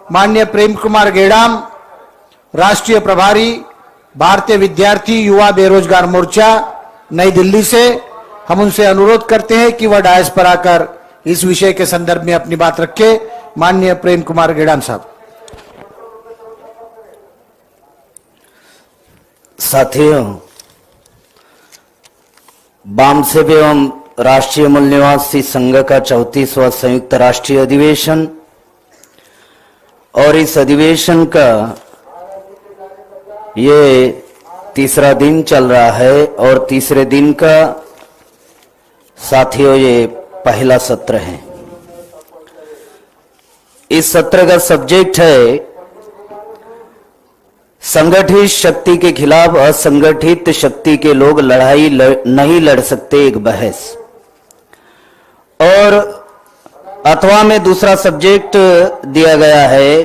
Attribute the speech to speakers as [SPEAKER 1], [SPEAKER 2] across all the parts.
[SPEAKER 1] माननीय प्रेम कुमार गेड़ाम, राष्ट्रीय प्रभारी, भारतीय विद्यार्थी युवा बेरोजगार मोर्चा, नई दिल्ली से, हम उनसे अनुरोध करते हैं कि वह डायस पर आकर इस विषय के संदर्भ में अपनी बात रखे। माननीय प्रेम कुमार गेड़ाम साहब।
[SPEAKER 2] साथियों, बामसेब एवं राष्ट्रीय मूल निवासी संघ का 34वां संयुक्त राष्ट्रीय अधिवेशन और इस अधिवेशन का ये तीसरा दिन चल रहा है और तीसरे दिन का साथियों ये पहला सत्र है। इस सत्र का सब्जेक्ट है संगठित शक्ति के खिलाफ असंगठित शक्ति के लोग लड़ाई नहीं लड़ सकते, एक बहस। और अथवा में दूसरा सब्जेक्ट दिया गया है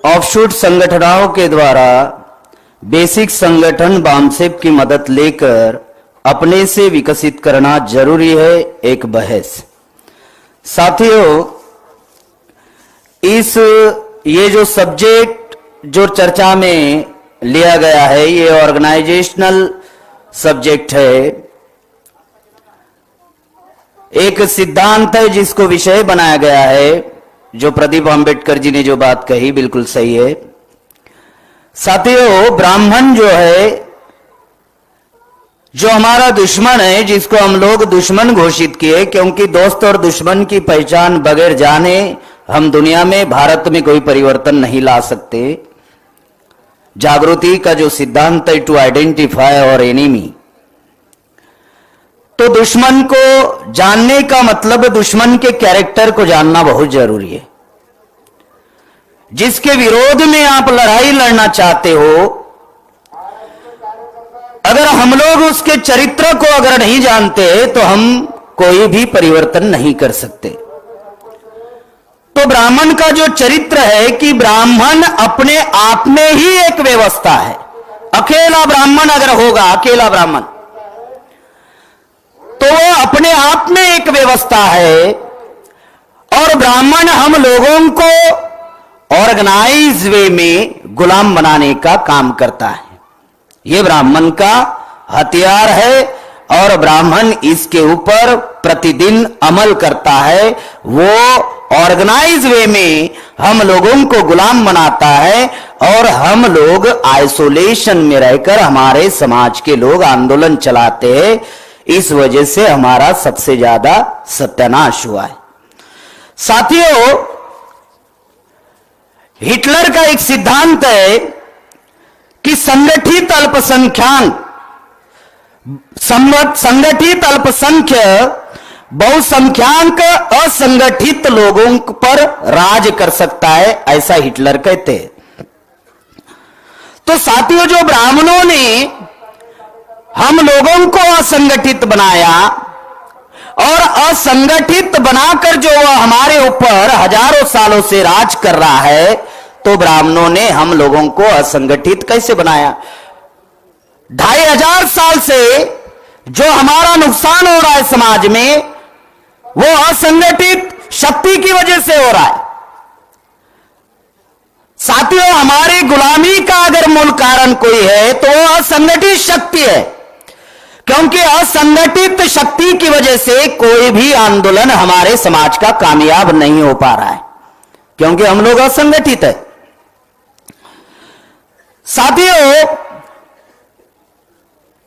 [SPEAKER 2] ऑफशूट संगठनों के द्वारा बेसिक संगठन बामसेब की मदद लेकर अपने से विकसित करना जरूरी है, एक बहस। साथियों, ये जो सब्जेक्ट जो चर्चा में लिया गया है ये ऑर्गेनाइजेशनल सब्जेक्ट है, एक सिद्धांत है जिसको विषय बनाया गया है। जो प्रदीप अंबेडकर जी ने जो बात कही बिल्कुल सही है। साथियों, ब्राह्मण जो है, जो हमारा दुश्मन है, जिसको हम लोग दुश्मन घोषित किए, क्योंकि दोस्त और दुश्मन की पहचान बगैर जाने हम दुनिया में, भारत में कोई परिवर्तन नहीं ला सकते। जागृति का जो सिद्धांत है टू आइडेंटिफाई और एनिमी, तो दुश्मन को जानने का मतलब दुश्मन के कैरेक्टर को जानना बहुत जरूरी है। जिसके विरोध में आप लड़ाई लड़ना चाहते हो, अगर हम लोग उसके चरित्र को अगर नहीं जानते तो हम कोई भी परिवर्तन नहीं कर सकते। तो ब्राह्मण का जो चरित्र है कि ब्राह्मण अपने आप में ही एक व्यवस्था है। अकेला ब्राह्मण अगर होगा, अकेला ब्राह्मण, तो वो अपने आप में एक व्यवस्था है। और ब्राह्मण हम लोगों को ऑर्गेनाइज वे में गुलाम बनाने का काम करता है। ये ब्राह्मण का हथियार है और ब्राह्मण इसके ऊपर प्रतिदिन अमल करता है। वो ऑर्गेनाइज वे में हम लोगों को गुलाम बनाता है और हम लोग आइसोलेशन में रहकर हमारे समाज के लोग आंदोलन चलाते हैं। इस वजह से हमारा सबसे ज्यादा सत्यानाश हुआ है। साथियों, हिटलर का एक सिद्धांत है कि संगठित अल्पसंख्य बहुसंख्याक असंगठित लोगों पर राज कर सकता है, ऐसा हिटलर कहते हैं। तो साथियों, जो ब्राह्मणों ने हम लोगों को असंगठित बनाया और असंगठित बनाकर जो हमारे ऊपर हजारों सालों से राज कर रहा है, तो ब्राह्मणों ने हम लोगों को असंगठित कैसे बनाया? 2500 साल से जो हमारा नुकसान हो रहा है समाज में, वो असंगठित शक्ति की वजह से हो रहा है। साथियों, हमारी गुलामी का अगर मूल कारण कोई है तो वो असंगठित शक्ति है, क्योंकि असंगठित शक्ति की वजह से कोई भी आंदोलन हमारे समाज का कामयाब नहीं हो पा रहा है, क्योंकि हम लोग असंगठित है। साथियों,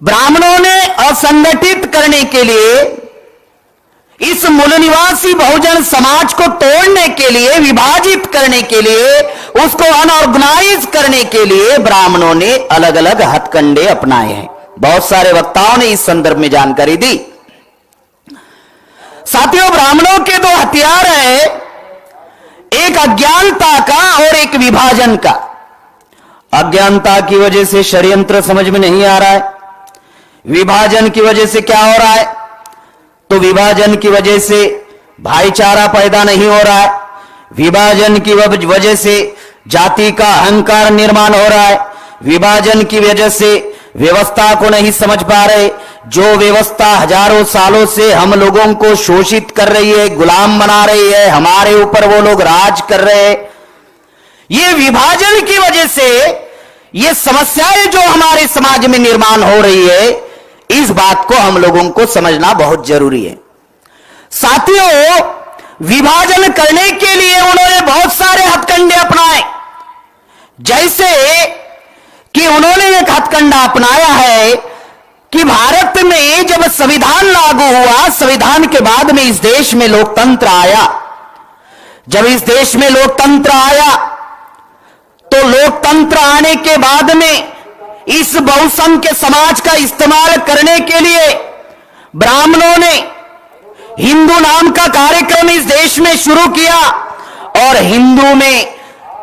[SPEAKER 2] ब्राह्मणों ने असंगठित करने के लिए, इस मूल निवासी बहुजन समाज को तोड़ने के लिए, विभाजित करने के लिए, उसको अनऑर्गेनाइज करने के लिए ब्राह्मणों ने अलग अलग हथकंडे अपनाए हैं। बहुत सारे वक्ताओं ने इस संदर्भ में जानकारी दी। साथियों, ब्राह्मणों के दो हथियार हैं, एक अज्ञानता का और एक विभाजन का। अज्ञानता की वजह से षड्यंत्र समझ में नहीं आ रहा है। विभाजन की वजह से क्या हो रहा है? तो विभाजन की वजह से भाईचारा पैदा नहीं हो रहा है। विभाजन की वजह से जाति का अहंकार निर्माण हो रहा है। विभाजन की वजह से व्यवस्था को नहीं समझ पा रहे। जो व्यवस्था हजारों सालों से हम लोगों को शोषित कर रही है, गुलाम बना रही है, हमारे ऊपर वो लोग राज कर रहे हैं। ये विभाजन की वजह से ये समस्याएं जो हमारे समाज में निर्माण हो रही है, इस बात को हम लोगों को समझना बहुत जरूरी है। साथियों, विभाजन करने के लिए उन्होंने बहुत सारे हथकंडे अपनाए। जैसे कि उन्होंने एक हथकंडा अपनाया है कि भारत में जब संविधान लागू हुआ, संविधान के बाद में इस देश में लोकतंत्र आया। जब इस देश में लोकतंत्र आया तो लोकतंत्र आने के बाद में इस बहुसंख्य समाज का इस्तेमाल करने के लिए ब्राह्मणों ने हिंदू नाम का कार्यक्रम इस देश में शुरू किया और हिंदू में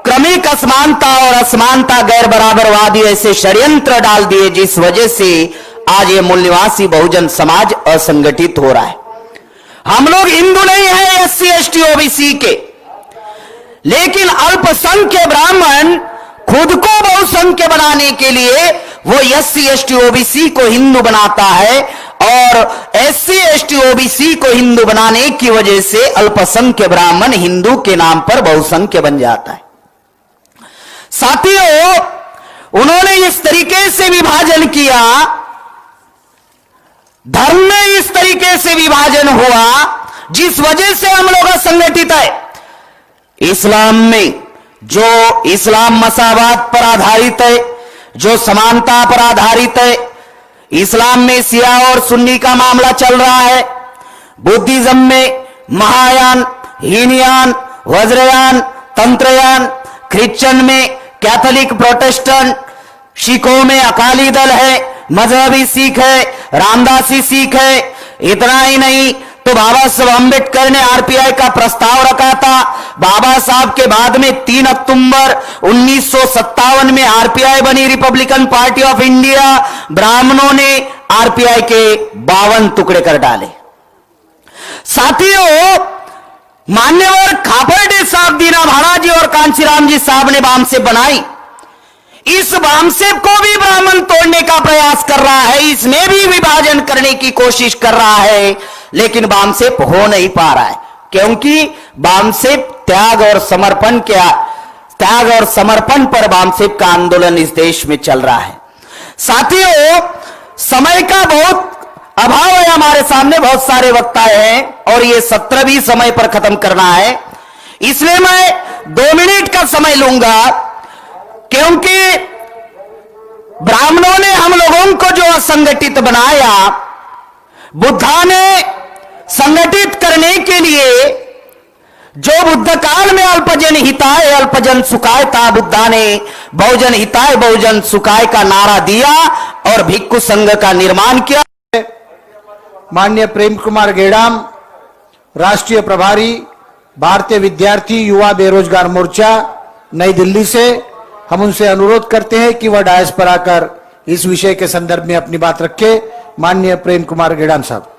[SPEAKER 2] क्रमिक असमानता और असमानता, गैर बराबरवादी ऐसे षड्यंत्र डाल दिए, जिस वजह से आज ये मूल्यवासी बहुजन समाज असंगठित हो रहा है। हम लोग हिंदू नहीं है एससी एसटी ओबीसी के, लेकिन अल्पसंख्य ब्राह्मण खुद को बहुसंख्य बनाने के लिए वो एससी एसटी ओबीसी को हिंदू बनाता है और एससी एसटी ओबीसी को हिंदू बनाने की वजह से अल्पसंख्य ब्राह्मण हिंदू के नाम पर बहुसंख्य बन जाता है। साथियों, उन्होंने इस तरीके से विभाजन किया, धर्म में इस तरीके से विभाजन हुआ जिस वजह से हम लोग असंगठित है। इस्लाम में जो इस्लाम मसावात पर आधारित है, जो समानता पर आधारित है, इस्लाम में शिया और सुन्नी का मामला चल रहा है। बुद्धिज्म में महायान, हीनयान, वज्रयान, तंत्रयान, क्रिश्चियन में कैथोलिक, प्रोटेस्टेंट, सिखों में अकाली दल है, मजहबी सिख है, रामदासी सिख है। इतना ही नहीं तो बाबा साहब अम्बेडकर ने आरपीआई का प्रस्ताव रखा था। बाबा साहब के बाद में 3 अक्टूबर 1957 में आरपीआई बनी, रिपब्लिकन पार्टी ऑफ इंडिया। ब्राह्मणों ने आरपीआई के 52 टुकड़े कर डाले। साथियों, मान्यवर खापर्डे साहब, दीना भाड़ा जी और कांचीराम जी साहब ने बामसेप बनाई। इस बामसेप को भी ब्राह्मण तोड़ने का प्रयास कर रहा है, इसमें भी विभाजन करने की कोशिश कर रहा है, लेकिन बामसेप हो नहीं पा रहा है, क्योंकि बामसेप त्याग और समर्पण पर बामसेप का आंदोलन इस देश में चल रहा है। साथियों, समय का बहुत अभाव है हमारे सामने, बहुत सारे वक्ता हैं और ये सत्र भी समय पर खत्म करना है, इसलिए मैं 2 मिनट का समय लूंगा, क्योंकि ब्राह्मणों ने हम लोगों को जो असंगठित बनाया, बुद्धा ने संगठित करने के लिए जो बुद्ध काल में अल्पजन हिताय अल्पजन सुखाय था, बुद्धा ने बहुजन हिताय बहुजन सुखाय का नारा दिया और भिक्षु संघ का निर्माण किया।
[SPEAKER 1] माननीय प्रेम कुमार गेड़ाम, राष्ट्रीय प्रभारी, भारतीय विद्यार्थी युवा बेरोजगार मोर्चा, नई दिल्ली से, हम उनसे अनुरोध करते हैं कि वह डायस पर आकर इस विषय के संदर्भ में अपनी बात रखे। माननीय प्रेम कुमार गेड़ाम साहब।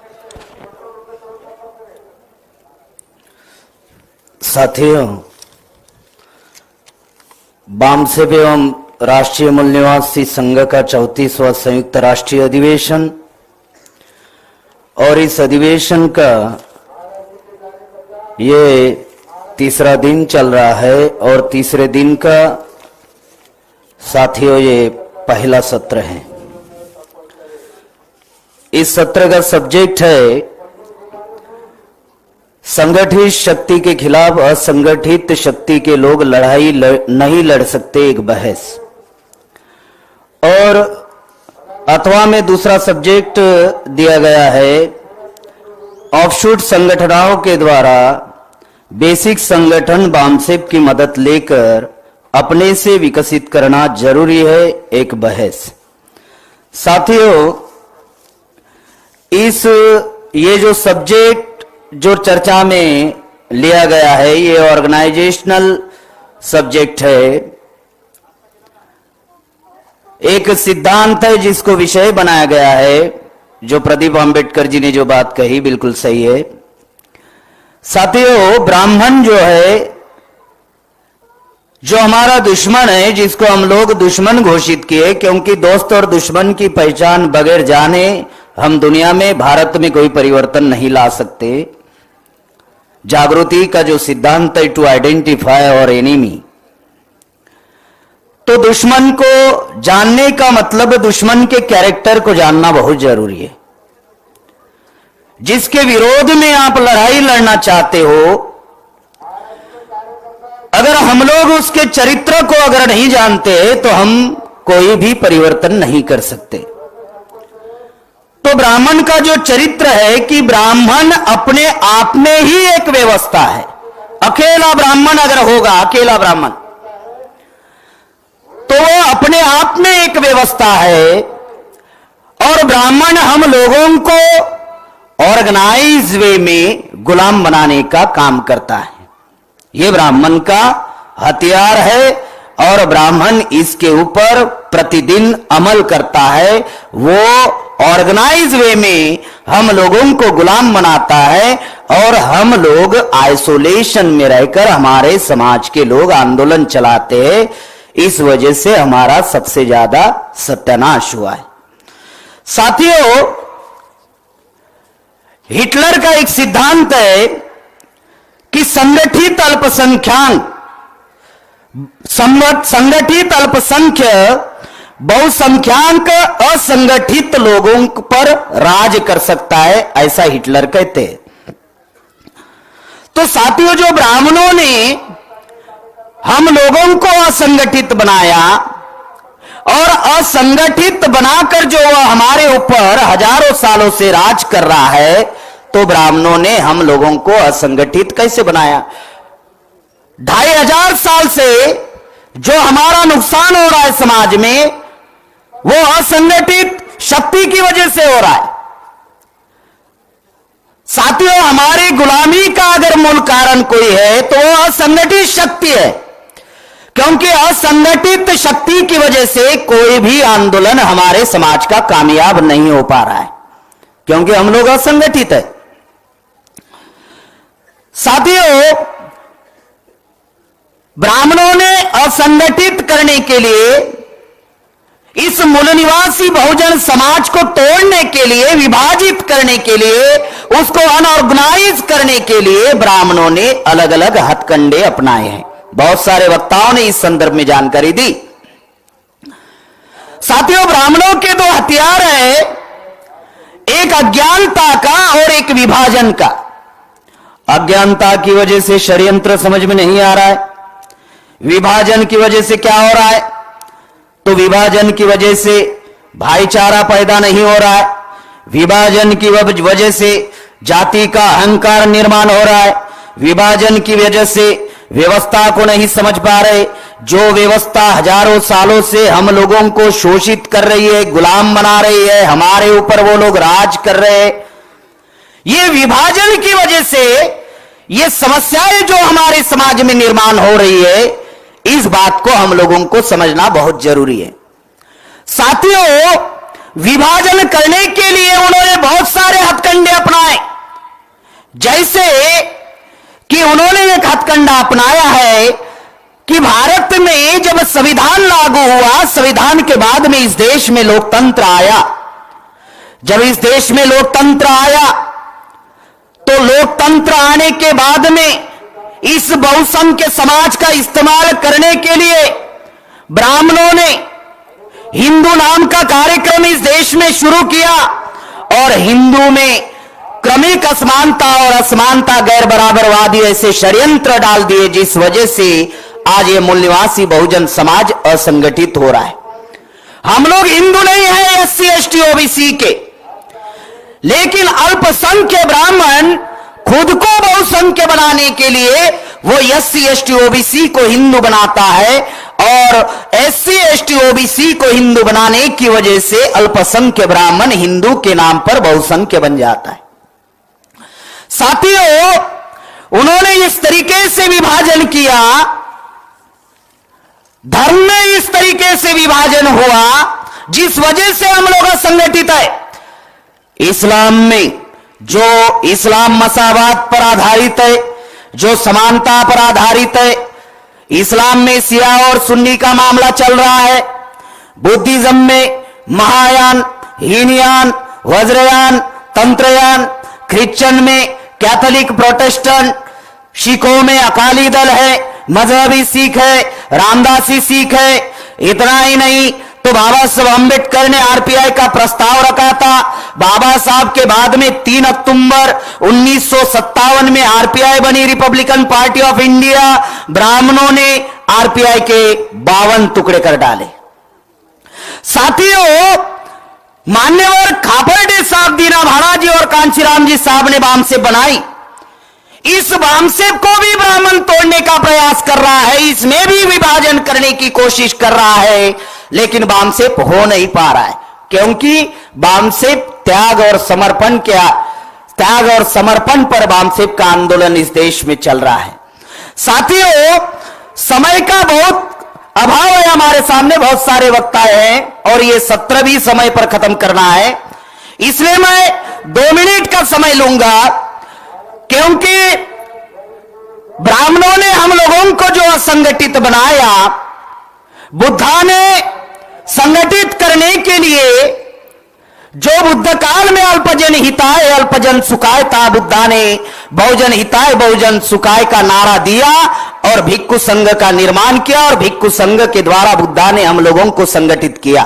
[SPEAKER 2] साथियों, बामसेप एवं राष्ट्रीय मूल निवासी संघ का 34वां संयुक्त राष्ट्रीय अधिवेशन और इस अधिवेशन का ये तीसरा दिन चल रहा है और तीसरे दिन का साथियों ये पहला सत्र है। इस सत्र का सब्जेक्ट है संगठित शक्ति के खिलाफ असंगठित शक्ति के लोग लड़ाई नहीं लड़ सकते, एक बहस। और अथवा में दूसरा सब्जेक्ट दिया गया है ऑफशूट संगठनों के द्वारा बेसिक संगठन बामसेप की मदद लेकर अपने से विकसित करना जरूरी है, एक बहस। साथियों, ये जो सब्जेक्ट जो चर्चा में लिया गया है, ये ऑर्गेनाइजेशनल सब्जेक्ट है, एक सिद्धांत है जिसको विषय बनाया गया है। जो प्रदीप अंबेडकर जी ने जो बात कही बिल्कुल सही है। साथियों, ब्राह्मण जो है, जो हमारा दुश्मन है, जिसको हम लोग दुश्मन घोषित किए, क्योंकि दोस्त और दुश्मन की पहचान बगैर जाने हम दुनिया में, भारत में कोई परिवर्तन नहीं ला सकते। जागृति का जो सिद्धांत है, टू आइडेंटिफाई और एनिमी, तो दुश्मन को जानने का मतलब दुश्मन के कैरेक्टर को जानना बहुत जरूरी है। जिसके विरोध में आप लड़ाई लड़ना चाहते हो, अगर हम लोग उसके चरित्र को अगर नहीं जानते तो हम कोई भी परिवर्तन नहीं कर सकते। तो ब्राह्मण का जो चरित्र है कि ब्राह्मण अपने आप में ही एक व्यवस्था है। अकेला ब्राह्मण अगर होगा, अकेला ब्राह्मण, तो वो अपने आप में एक व्यवस्था है। और ब्राह्मण हम लोगों को ऑर्गेनाइज वे में गुलाम बनाने का काम करता है। ये ब्राह्मण का हथियार है और ब्राह्मण इसके ऊपर प्रतिदिन अमल करता है। वो ऑर्गेनाइज वे में हम लोगों को गुलाम बनाता है और हम लोग आइसोलेशन में रहकर हमारे समाज के लोग आंदोलन चलाते हैं। इस वजह से हमारा सबसे ज्यादा सत्यानाश हुआ है। साथियों, हिटलर का एक सिद्धांत है कि संगठित अल्पसंख्यक बहुसंख्याक असंगठित लोगों पर राज कर सकता है, ऐसा हिटलर कहते हैं। तो साथियों, जो ब्राह्मणों ने हम लोगों को असंगठित बनाया और असंगठित बनाकर जो वह हमारे ऊपर हजारों सालों से राज कर रहा है, तो ब्राह्मणों ने हम लोगों को असंगठित कैसे बनाया? 2500 साल से जो हमारा नुकसान हो रहा है समाज में, वो असंगठित शक्ति की वजह से हो रहा है। साथियों, हमारी गुलामी का अगर मूल कारण कोई है तो वो असंगठित शक्ति है, क्योंकि असंगठित शक्ति की वजह से कोई भी आंदोलन हमारे समाज का कामयाब नहीं हो पा रहा है, क्योंकि हम लोग असंगठित है। साथियों, ब्राह्मणों ने असंगठित करने के लिए, इस मूल निवासी बहुजन समाज को तोड़ने के लिए, विभाजित करने के लिए, उसको अनऑर्गेनाइज करने के लिए ब्राह्मणों ने अलग अलग हथकंडे अपनाए हैं। बहुत सारे वक्ताओं ने इस संदर्भ में जानकारी दी। साथियों, ब्राह्मणों के दो हथियार हैं, एक अज्ञानता का और एक विभाजन का। अज्ञानता की वजह से षड्यंत्र समझ में नहीं आ रहा है। विभाजन की वजह से क्या हो रहा है? तो विभाजन की वजह से भाईचारा पैदा नहीं हो रहा है। विभाजन की वजह से जाति का अहंकार निर्माण हो रहा है। विभाजन की वजह से व्यवस्था को नहीं समझ पा रहे। जो व्यवस्था हजारों सालों से हम लोगों को शोषित कर रही है, गुलाम बना रही है, हमारे ऊपर वो लोग राज कर रहे हैं, ये विभाजन की वजह से ये समस्याएं जो हमारे समाज में निर्माण हो रही है, इस बात को हम लोगों को समझना बहुत जरूरी है। साथियों, विभाजन करने के लिए उन्होंने बहुत सारे हथकंडे अपनाए। जैसे कि उन्होंने एक हथकंडा अपनाया है कि भारत में जब संविधान लागू हुआ, संविधान के बाद में इस देश में लोकतंत्र आया। जब इस देश में लोकतंत्र आया, तो लोकतंत्र आने के बाद में इस बहुसंख्य समाज का इस्तेमाल करने के लिए ब्राह्मणों ने हिंदू नाम का कार्यक्रम इस देश में शुरू किया और हिंदू में क्रमिक असमानता और असमानता, गैर बराबरवादी ऐसे षड्यंत्र डाल दिए, जिस वजह से आज ये मूल निवासी बहुजन समाज असंगठित हो रहा है। हम लोग हिंदू नहीं है, एससी एसटी ओबीसी के, लेकिन अल्पसंख्य ब्राह्मण खुद को बहुसंख्य बनाने के लिए वो एससी एसटी ओबीसी को हिंदू बनाता है और एससी एसटी ओबीसी को हिंदू बनाने की वजह से अल्पसंख्य ब्राह्मण हिंदू के नाम पर बहुसंख्य बन जाता है। साथियों, उन्होंने इस तरीके से विभाजन किया, धर्म में इस तरीके से विभाजन हुआ, जिस वजह से हम लोग असंगठित है। इस्लाम में जो इस्लाम मसावात पर आधारित है, जो समानता पर आधारित है, इस्लाम में शिया और सुन्नी का मामला चल रहा है। बुद्धिज्म में महायान, हीनयान, वज्रयान, तंत्रयान, क्रिश्चियन में कैथोलिक, प्रोटेस्टेंट, सिखों में अकाली दल है, मजहबी सिख है, रामदासी सिख है, इतना ही नहीं तो बाबा साहब अम्बेडकर ने आरपीआई का प्रस्ताव रखा था। बाबा साहब के बाद में 3 अक्टूबर 1957 में आरपीआई बनी, रिपब्लिकन पार्टी ऑफ इंडिया। ब्राह्मणों ने आरपीआई के 52 टुकड़े कर डाले। साथियों, मान्यवर खापर्डे साहब, दीना भाड़ा जी और कांशीराम जी साहब ने बामसेप बनाई। इस बामसेप को भी ब्राह्मण तोड़ने का प्रयास कर रहा है, इसमें भी विभाजन करने की कोशिश कर रहा है, लेकिन बामसेप हो नहीं पा रहा है, क्योंकि बामसेप त्याग और समर्पण पर बामसेप का आंदोलन इस देश में चल रहा है। साथियों, समय का बहुत अभाव है हमारे सामने, बहुत सारे वक्ता हैं और ये सत्र भी समय पर खत्म करना है, इसलिए मैं 2 मिनट का समय लूंगा, क्योंकि ब्राह्मणों ने हम लोगों को जो असंगठित बनाया, बुद्धा ने संगठित करने के लिए जो बुद्ध काल में अल्पजन हिताय अल्पजन सुखाय था, बुद्धा ने बहुजन हिताय बहुजन सुखाय का नारा दिया और भिक्खु संघ का निर्माण किया, और भिक्खु संघ के द्वारा बुद्धा ने हम लोगों को संगठित किया।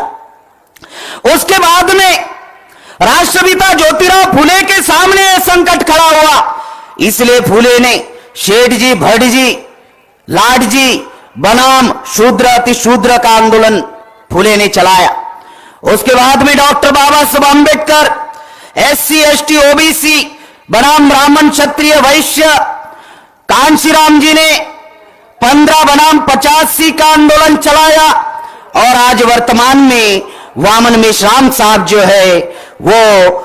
[SPEAKER 2] उसके बाद में राष्ट्रपिता ज्योतिराव फुले के सामने यह संकट खड़ा हुआ, इसलिए फुले ने शेठ जी, भट्ट जी, लाट जी बनाम शूद्र अति शूद्र का आंदोलन फुले ने चलाया। उसके बाद में डॉक्टर बाबा Saheb Ambedkar SC ST OBC बनाम ब्राह्मण क्षत्रिय वैश्य, कांशीराम जी ने 15 बनाम 85 का आंदोलन चलाया, और आज वर्तमान में वामन मेश्राम साहब जो है वो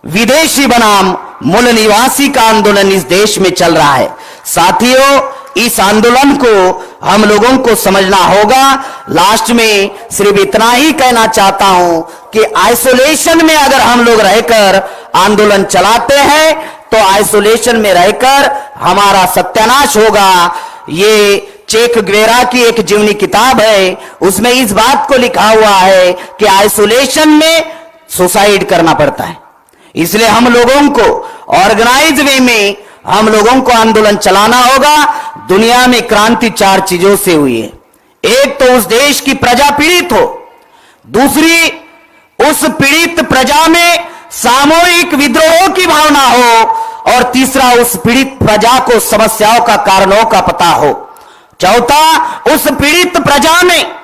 [SPEAKER 2] विदेशी बनाम मूल निवासी का आंदोलन इस देश में चल रहा है। साथियों, इस आंदोलन को हम लोगों को समझना होगा। लास्ट में सिर्फ इतना ही कहना चाहता हूं कि आइसोलेशन में अगर हम लोग रहकर आंदोलन चलाते हैं तो आइसोलेशन में रहकर हमारा सत्यानाश होगा। ये चेक ग्वेरा की एक जीवनी किताब है, उसमें इस बात को लिखा हुआ है कि आइसोलेशन में सुसाइड करना पड़ता है। इसलिए हम लोगों को ऑर्गेनाइज वे में हम लोगों को आंदोलन चलाना होगा। दुनिया में क्रांति 4 चीजों से हुई है। एक तो उस देश की प्रजा पीड़ित हो, दूसरी उस पीड़ित प्रजा में सामूहिक विद्रोह की भावना हो, और तीसरा उस पीड़ित प्रजा को समस्याओं का कारणों का पता हो, चौथा उस पीड़ित प्रजा में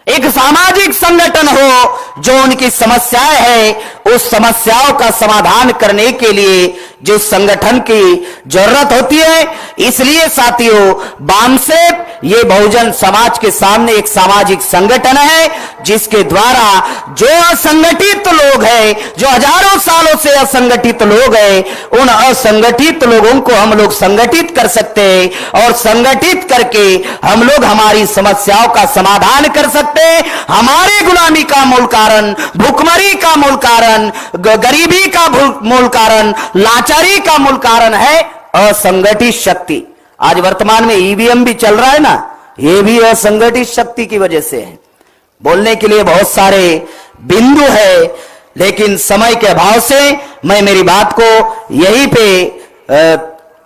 [SPEAKER 2] एक सामाजिक संगठन हो जो उनकी समस्याएं है, उस समस्याओं का समाधान करने के लिए जो संगठन की जरूरत होती है। इसलिए साथियों, बामसेप ये बहुजन समाज के सामने एक सामाजिक संगठन है, जिसके द्वारा जो असंगठित लोग हैं, जो हजारों सालों से असंगठित लोग हैं, उन असंगठित लोगों को हम लोग संगठित कर सकते हैं, और संगठित करके हम लोग हमारी समस्याओं का समाधान कर सकते हैं। हमारे गुलामी का मूल कारण, भूखमरी का मूल कारण, गरीबी का मूल कारण, लाचारी का मूल कारण है असंगठित शक्ति। आज वर्तमान में ईवीएम भी चल रहा है ना, ये भी असंगठित शक्ति की वजह से है। बोलने के लिए बहुत सारे बिंदु है, लेकिन समय के अभाव से मैं मेरी बात को यहीं पे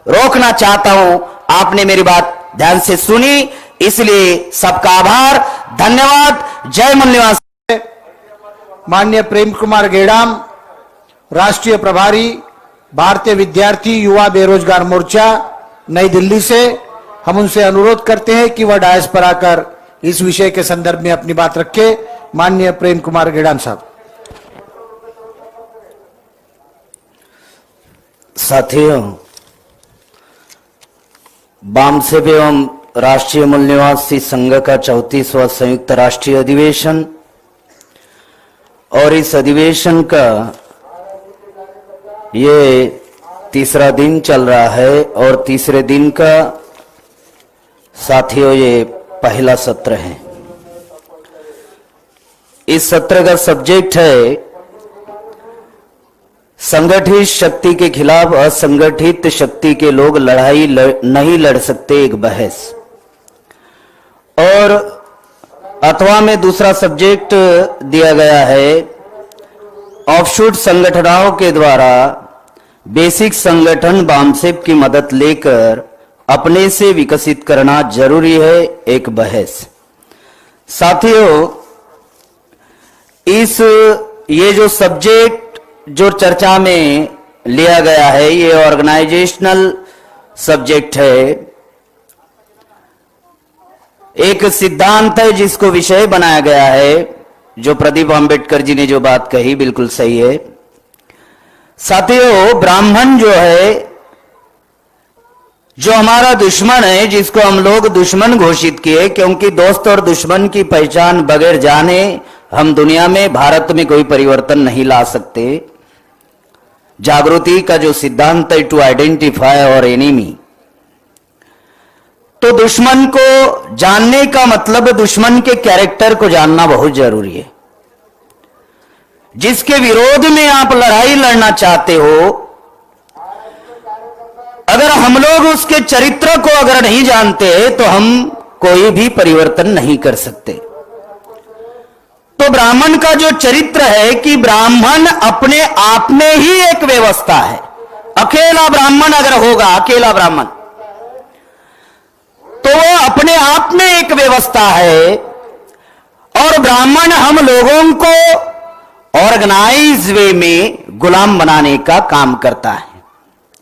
[SPEAKER 2] रोकना चाहता हूं। आपने मेरी बात ध्यान से सुनी, इसलिए सबका आभार, धन्यवाद। जय मूल निवासी।
[SPEAKER 1] माननीय प्रेम कुमार गेड़ाम, राष्ट्रीय प्रभारी भारतीय विद्यार्थी युवा बेरोजगार मोर्चा नई दिल्ली से, हम उनसे अनुरोध करते हैं कि वह डायस पर आकर इस विषय के संदर्भ में अपनी बात रखे। माननीय प्रेम कुमार गेड़ाम साहब।
[SPEAKER 2] साथियों, बामसेप एवं राष्ट्रीय मूल निवासी संघ का 34वां संयुक्त राष्ट्रीय अधिवेशन, और इस अधिवेशन का ये तीसरा दिन चल रहा है, और तीसरे दिन का साथियों ये पहला सत्र है। इस सत्र का सब्जेक्ट है संगठित शक्ति के खिलाफ असंगठित शक्ति के लोग लड़ाई नहीं लड़ सकते, एक बहस। और अथवा में दूसरा सब्जेक्ट दिया गया है ऑफशूट संगठनों के द्वारा बेसिक संगठन बामसेप की मदद लेकर अपने से विकसित करना जरूरी है, एक बहस। साथियों, ये जो सब्जेक्ट जो चर्चा में लिया गया है, ये ऑर्गेनाइजेशनल सब्जेक्ट है। एक सिद्धांत है जिसको विषय बनाया गया है। जो प्रदीप अंबेडकर जी ने जो बात कही बिल्कुल सही है। साथियों, ब्राह्मण जो है, जो हमारा दुश्मन है, जिसको हम लोग दुश्मन घोषित किए, क्योंकि दोस्त और दुश्मन की पहचान बगैर जाने हम दुनिया में, भारत में कोई परिवर्तन नहीं ला सकते। जागृति का जो सिद्धांत है, टू आइडेंटिफाई और एनिमी, तो दुश्मन को जानने का मतलब दुश्मन के कैरेक्टर को जानना बहुत जरूरी है। जिसके विरोध में आप लड़ाई लड़ना चाहते हो, अगर हम लोग उसके चरित्र को अगर नहीं जानते तो हम कोई भी परिवर्तन नहीं कर सकते। तो ब्राह्मण का जो चरित्र है कि ब्राह्मण अपने आप में ही एक व्यवस्था है। अकेला ब्राह्मण अगर होगा, अकेला ब्राह्मण, तो वो अपने आप में एक व्यवस्था है। और ब्राह्मण हम लोगों को ऑर्गेनाइज वे में गुलाम बनाने का काम करता है।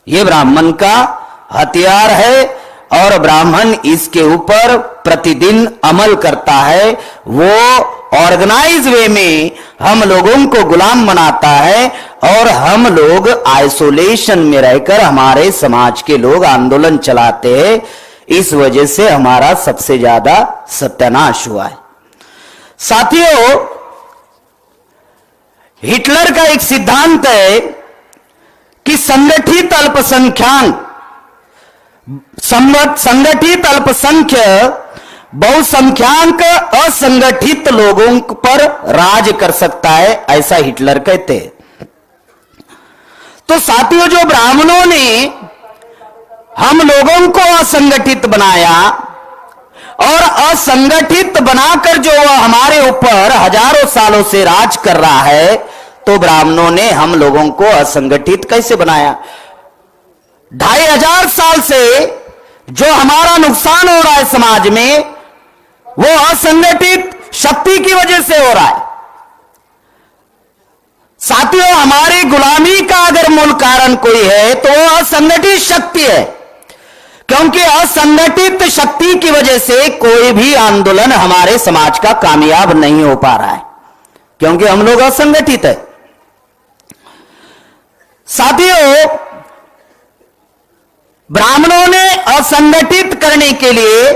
[SPEAKER 2] ये ब्राह्मण का हथियार है और ब्राह्मण इसके ऊपर प्रतिदिन अमल करता है। वो ऑर्गेनाइज वे में हम लोगों को गुलाम बनाता है और हम लोग आइसोलेशन में रहकर हमारे समाज के लोग आंदोलन चलाते हैं। इस वजह से हमारा सबसे ज्यादा सत्यानाश हुआ है। साथियों, हिटलर का एक सिद्धांत है कि संगठित अल्पसंख्यक संगठित अल्पसंख्यक बहुसंख्यक असंगठित लोगों पर राज कर सकता है, ऐसा हिटलर कहते हैं। तो साथियों, जो ब्राह्मणों ने हम लोगों को असंगठित बनाया और असंगठित बनाकर जो हमारे ऊपर हजारों सालों से राज कर रहा है, तो ब्राह्मणों ने हम लोगों को असंगठित कैसे बनाया? 2500 साल से जो हमारा नुकसान हो रहा है समाज में, वो असंगठित शक्ति की वजह से हो रहा है। साथियों, हमारी गुलामी का अगर मूल कारण कोई है तो वो असंगठित शक्ति है, क्योंकि असंगठित शक्ति की वजह से कोई भी आंदोलन हमारे समाज का कामयाब नहीं हो पा रहा है, क्योंकि हम लोग असंगठित है। साथियों, ब्राह्मणों ने असंगठित करने के लिए,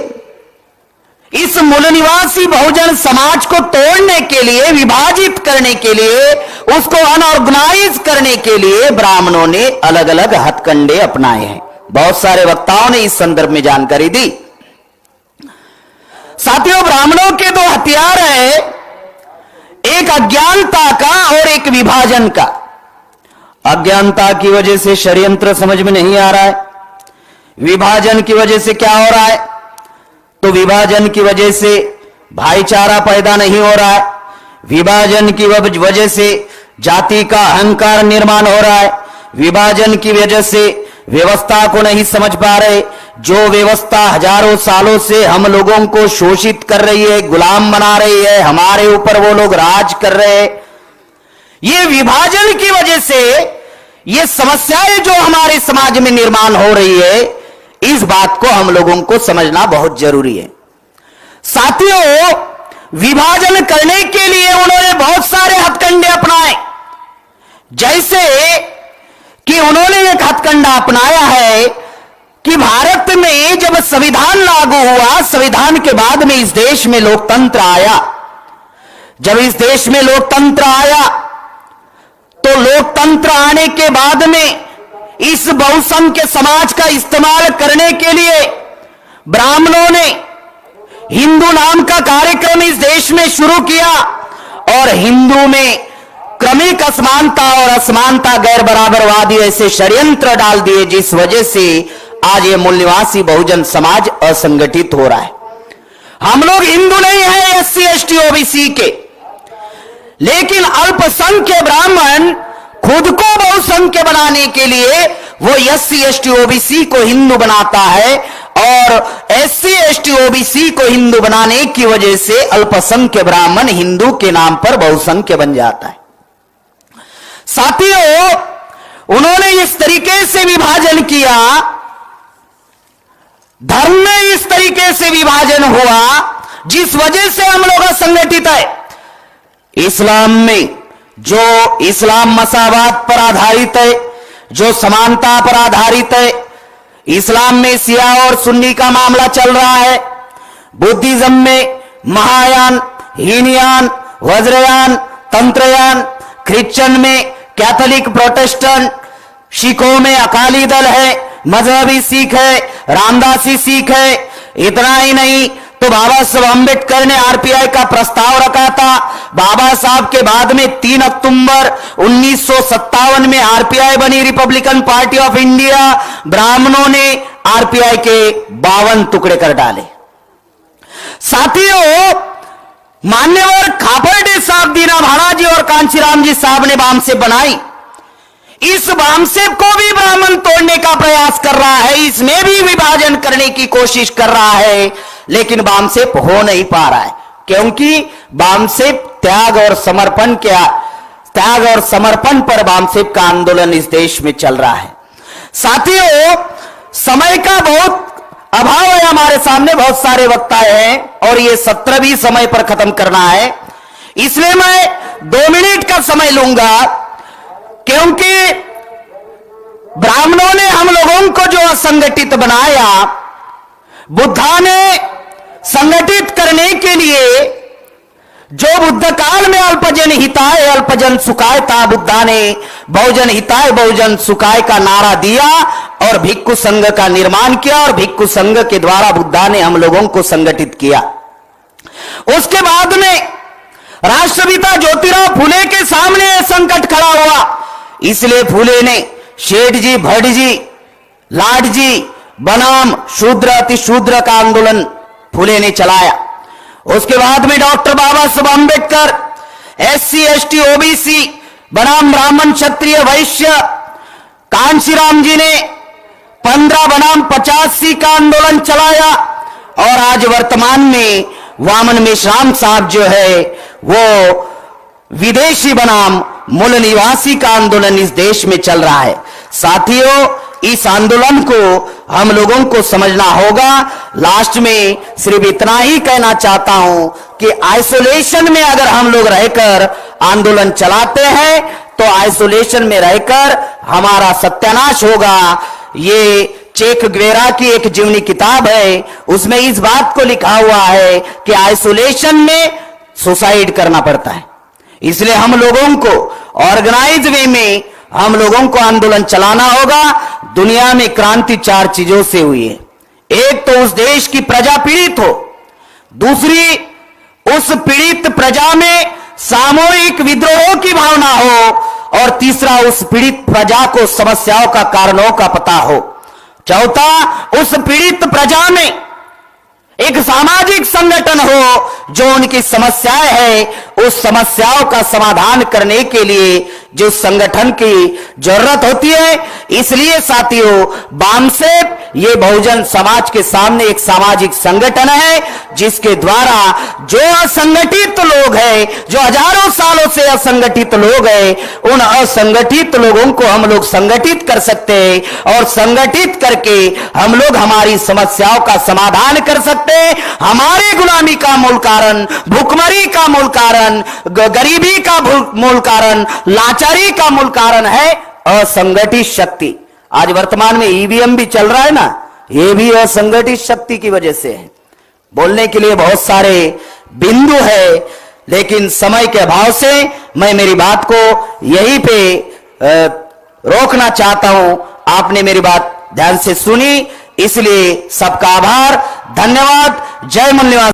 [SPEAKER 2] इस मूल निवासी बहुजन समाज को तोड़ने के लिए, विभाजित करने के लिए, उसको अनऑर्गेनाइज करने के लिए ब्राह्मणों ने अलग अलग हथकंडे अपनाए हैं। बहुत सारे वक्ताओं ने इस संदर्भ में जानकारी दी। साथियों, ब्राह्मणों के दो हथियार हैं, एक अज्ञानता का और एक विभाजन का। अज्ञानता की वजह से षड्यंत्र समझ में नहीं आ रहा है। विभाजन की वजह से क्या हो रहा है? तो विभाजन की वजह से भाईचारा पैदा नहीं हो रहा है। विभाजन की वजह से जाति का अहंकार निर्माण हो रहा है। विभाजन की वजह से व्यवस्था को नहीं समझ पा रहे। जो व्यवस्था हजारों सालों से हम लोगों को शोषित कर रही है, गुलाम बना रही है, हमारे ऊपर वो लोग राज कर रहे हैं, ये विभाजन की वजह से ये समस्याएं जो हमारे समाज में निर्माण हो रही है, इस बात को हम लोगों को समझना बहुत जरूरी है। साथियों, विभाजन करने के लिए उन्होंने बहुत सारे हथकंडे अपनाए। जैसे कि उन्होंने एक हथकंडा अपनाया है कि भारत में जब संविधान लागू हुआ, संविधान के बाद में इस देश में लोकतंत्र आया। जब इस देश में लोकतंत्र आया, तो लोकतंत्र आने के बाद में इस बहुसंख्य समाज का इस्तेमाल करने के लिए ब्राह्मणों ने हिंदू नाम का कार्यक्रम इस देश में शुरू किया और हिंदू में क्रमिक असमानता और असमानता, गैर बराबरवादी ऐसे षड्यंत्र डाल दिए, जिस वजह से आज ये मूल निवासी बहुजन समाज असंगठित हो रहा है। हम लोग हिंदू नहीं है, एससी एसटी ओबीसी के, लेकिन अल्पसंख्य ब्राह्मण खुद को बहुसंख्य बनाने के लिए वो एससी एसटी ओबीसी को हिंदू बनाता है और SC ST OBC को हिंदू बनाने की वजह से अल्पसंख्य ब्राह्मण हिंदू के नाम पर बहुसंख्य बन जाता है। साथियों, उन्होंने इस तरीके से विभाजन किया, धर्म में इस तरीके से विभाजन हुआ जिस वजह से हम लोग असंगठित है। इस्लाम में जो इस्लाम मसावात पर आधारित है, जो समानता पर आधारित है, इस्लाम में शिया और सुन्नी का मामला चल रहा है। बुद्धिज्म में महायान, हीनयान, वज्रयान, तंत्रयान, क्रिश्चियन में कैथोलिक, प्रोटेस्टेंट, सिखों में अकाली दल है, मजहबी सिख है, रामदासी सिख है। इतना ही नहीं तो बाबा साहब अम्बेडकर ने RPI का प्रस्ताव रखा था। बाबा साहब के बाद में 3 अक्टूबर 1957 में RPI बनी, रिपब्लिकन पार्टी ऑफ इंडिया। ब्राह्मणों ने RPI के 52 टुकड़े कर डाले। साथियों, मान्यवर खापर्डे साहब, दीना भाड़ा जी और कांचीराम जी साहब ने बामसेप बनाई। इस बामसेप को भी ब्राह्मण तोड़ने का प्रयास कर रहा है, इसमें भी विभाजन करने की कोशिश कर रहा है, लेकिन बामसेप हो नहीं पा रहा है, क्योंकि बामसेप त्याग और समर्पण पर बामसेप का आंदोलन इस देश में चल रहा है। साथियों, समय का बहुत अभाव है हमारे सामने, बहुत सारे वक्ता हैं और ये सत्र भी समय पर खत्म करना है, इसलिए मैं 2 मिनट का समय लूंगा। क्योंकि ब्राह्मणों ने हम लोगों को जो असंगठित बनाया, बुद्धा ने संगठित करने के लिए जो बुद्ध काल में अल्पजन हिताय अल्पजन सुखाय था, बुद्धा ने बहुजन हिताय बहुजन सुखाय का नारा दिया और भिक्खु संघ का निर्माण किया, और भिक्खु संघ के द्वारा बुद्धा ने हम लोगों को संगठित किया। उसके बाद में राष्ट्रपिता ज्योतिराव फुले के सामने संकट खड़ा हुआ, इसलिए फुले ने शेठ जी, भट्ट जी, लाट जी बनाम शूद्र अति शूद्र का आंदोलन फुले ने चलाया। उसके बाद में डॉक्टर बाबा Saheb Ambedkar SC ST OBC बनाम ब्राह्मण क्षत्रिय वैश्य, कांशीराम जी ने 15 बनाम 85 का आंदोलन चलाया, और आज वर्तमान में वामन मेश्राम साहब जो है वो विदेशी बनाम मूल निवासी का आंदोलन इस देश में चल रहा है। साथियों, इस आंदोलन को हम लोगों को समझना होगा। लास्ट में सिर्फ इतना ही कहना चाहता हूं कि आइसोलेशन में अगर हम लोग रहकर आंदोलन चलाते हैं तो आइसोलेशन में रहकर हमारा सत्यानाश होगा। ये चेक ग्वेरा की एक जीवनी किताब है, उसमें इस बात को लिखा हुआ है कि आइसोलेशन में सुसाइड करना पड़ता है। इसलिए हम लोगों को ऑर्गेनाइज वे में हम लोगों को आंदोलन चलाना होगा। दुनिया में क्रांति 4 चीजों से हुई है। एक तो उस देश की प्रजा पीड़ित हो, दूसरी उस पीड़ित प्रजा में सामूहिक विद्रोह की भावना हो, और तीसरा उस पीड़ित प्रजा को समस्याओं का कारणों का पता हो, चौथा उस पीड़ित प्रजा में एक सामाजिक संगठन हो जो उनकी समस्याएं है उस समस्याओं का समाधान करने के लिए जो संगठन की जरूरत होती है। इसलिए साथियों, बामसेप ये बहुजन समाज के सामने एक सामाजिक संगठन है जिसके द्वारा जो असंगठित लोग हैं, जो हजारों सालों से असंगठित लोग हैं, उन असंगठित लोगों को हम लोग संगठित कर सकते हैं, और संगठित करके हम लोग हमारी समस्याओं का समाधान कर सकते हैं। हमारे गुलामी का मूल कारण, भूखमरी का मूल कारण, गरीबी का मूल कारण, लाचारी का मूल कारण है असंगठित शक्ति। आज वर्तमान में EVM भी चल रहा है ना, ये भी असंगठित शक्ति की वजह से है। बोलने के लिए बहुत सारे बिंदु है, लेकिन समय के अभाव से मैं मेरी बात को यहीं पे रोकना चाहता हूं। आपने मेरी बात ध्यान से सुनी, इसलिए सबका आभार, धन्यवाद। जय मूल निवासी।